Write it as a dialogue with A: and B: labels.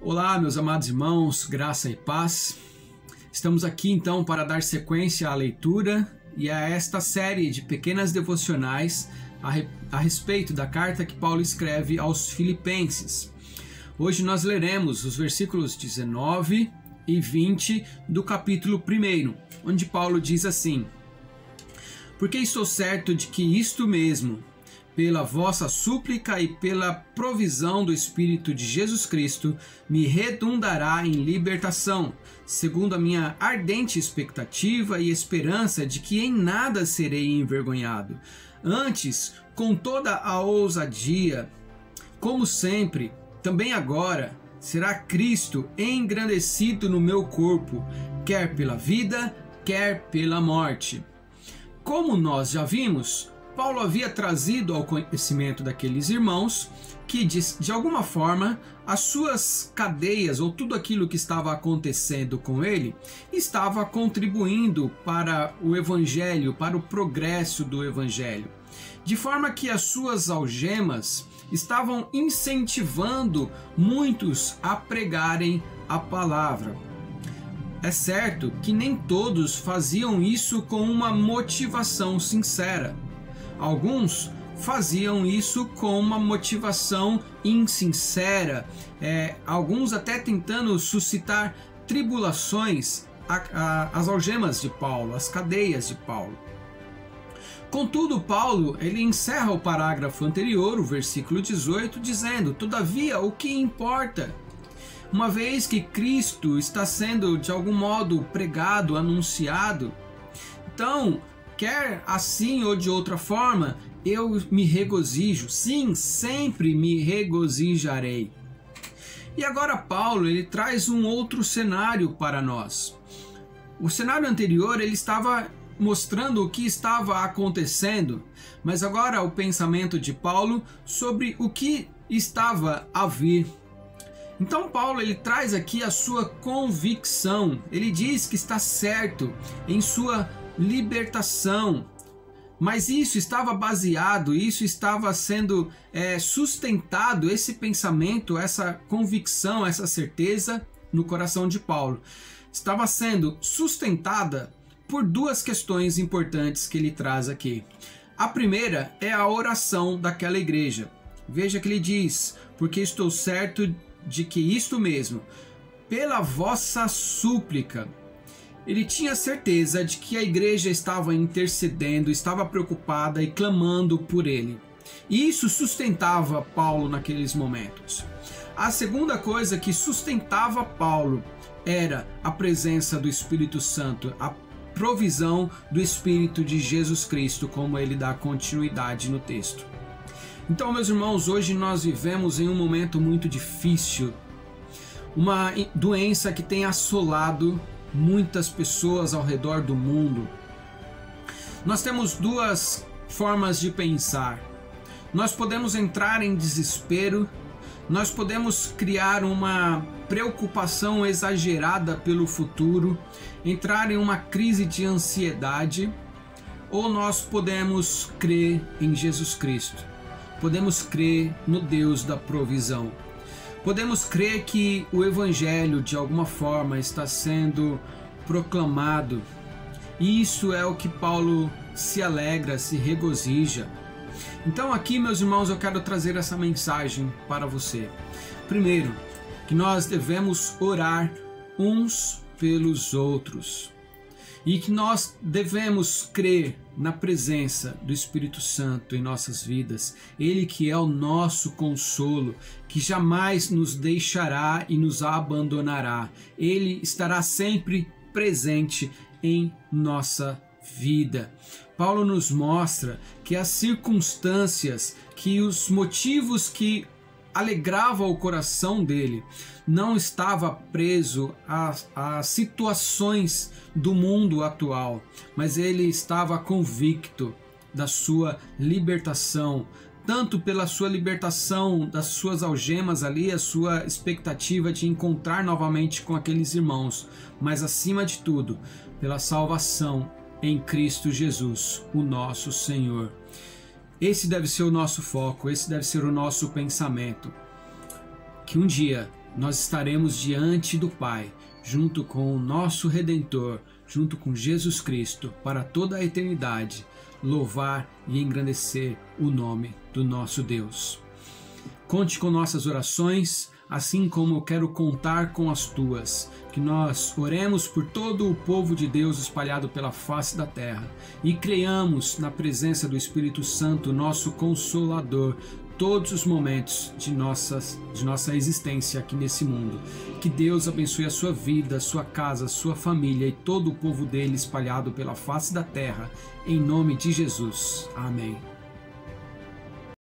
A: Olá, meus amados irmãos, graça e paz. Estamos aqui então para dar sequência à leitura e a esta série de pequenas devocionais a respeito da carta que Paulo escreve aos Filipenses. Hoje nós leremos os versículos 19 e 20 do capítulo 1, onde Paulo diz assim: Porque estou certo de que isto mesmo, pela vossa súplica e pela provisão do Espírito de Jesus Cristo, me redundará em libertação, segundo a minha ardente expectativa e esperança de que em nada serei envergonhado. Antes, com toda a ousadia, como sempre, também agora, será Cristo engrandecido no meu corpo, quer pela vida, quer pela morte. Como nós já vimos, Paulo havia trazido ao conhecimento daqueles irmãos que, de alguma forma, as suas cadeias ou tudo aquilo que estava acontecendo com ele estava contribuindo para o Evangelho, para o progresso do Evangelho. De forma que as suas algemas estavam incentivando muitos a pregarem a palavra. É certo que nem todos faziam isso com uma motivação sincera. Alguns faziam isso com uma motivação insincera, alguns até tentando suscitar tribulações às algemas de Paulo, às cadeias de Paulo. Contudo, Paulo ele encerra o parágrafo anterior, o versículo 18, dizendo: Todavia, o que importa? Uma vez que Cristo está sendo de algum modo pregado, anunciado, então, quer assim ou de outra forma, eu me regozijo. Sim, sempre me regozijarei. E agora Paulo ele traz um outro cenário para nós. O cenário anterior ele estava mostrando o que estava acontecendo, mas agora o pensamento de Paulo sobre o que estava a vir. Então Paulo ele traz aqui a sua convicção. Ele diz que está certo em sua libertação, mas isso estava baseado, isso estava sendo sustentado, esse pensamento, essa convicção, essa certeza no coração de Paulo estava sendo sustentada por duas questões importantes que ele traz aqui. A primeira é a oração daquela igreja. Veja que ele diz: porque estou certo de que isto mesmo, pela vossa súplica. Ele tinha certeza de que a igreja estava intercedendo, estava preocupada e clamando por ele. E isso sustentava Paulo naqueles momentos. A segunda coisa que sustentava Paulo era a presença do Espírito Santo, a provisão do Espírito de Jesus Cristo, como ele dá continuidade no texto. Então, meus irmãos, hoje nós vivemos em um momento muito difícil, uma doença que tem assolado muitas pessoas ao redor do mundo. Nós temos duas formas de pensar. Nós podemos entrar em desespero, nós podemos criar uma preocupação exagerada pelo futuro, entrar em uma crise de ansiedade, ou nós podemos crer em Jesus Cristo. Podemos crer no Deus da provisão. Podemos crer que o Evangelho de alguma forma está sendo proclamado. E isso é o que Paulo se alegra, se regozija. Então aqui, meus irmãos, eu quero trazer essa mensagem para você. Primeiro, que nós devemos orar uns pelos outros. E que nós devemos crer na presença do Espírito Santo em nossas vidas. Ele que é o nosso consolo, que jamais nos deixará e nos abandonará. Ele estará sempre presente em nossa vida. Paulo nos mostra que as circunstâncias, que os motivos que alegrava o coração dele não estava preso a situações do mundo atual, mas ele estava convicto da sua libertação, tanto pela sua libertação das suas algemas ali, a sua expectativa de encontrar novamente com aqueles irmãos, mas acima de tudo, pela salvação em Cristo Jesus, o nosso Senhor. Esse deve ser o nosso foco, esse deve ser o nosso pensamento. Que um dia nós estaremos diante do Pai, junto com o nosso Redentor, junto com Jesus Cristo, para toda a eternidade, louvar e engrandecer o nome do nosso Deus. Conte com nossas orações, assim como eu quero contar com as tuas, que nós oremos por todo o povo de Deus espalhado pela face da terra e creiamos na presença do Espírito Santo, nosso Consolador, todos os momentos de nossa existência aqui nesse mundo. Que Deus abençoe a sua vida, a sua casa, a sua família e todo o povo dele espalhado pela face da terra, em nome de Jesus. Amém.